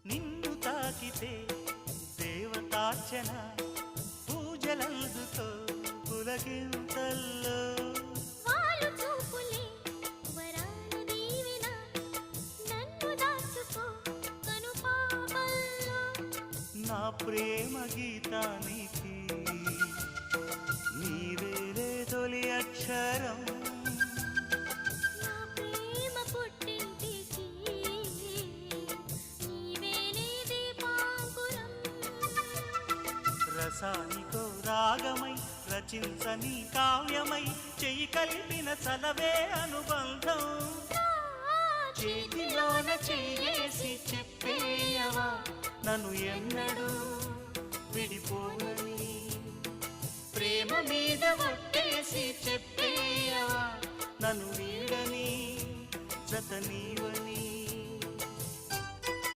నిన్ను తాకితే దేవతార్చన పూజలందుతో పులకింతల్లో వాళ్ళు చూపులే వరాల దీవెన నన్ను దాచుకో కనుపాపల్లో నా ప్రేమ గీతానికి నీవేలే తొలి అక్షరం నా ప్రేమ పుట్టింటికి నీవేలే దీపాంకురం రసానికో రాగమై రచించని కావ్యమై చెయ్యి కలిపిన చలవే అనుబంధం చేతిలోన చేసి చెప్పేయవా నన్ను ఎన్నడూ విడిపోనని ప్రేమ మీద ఒట్టేసి చెప్పేయవా నన్ను వీడని జత నీ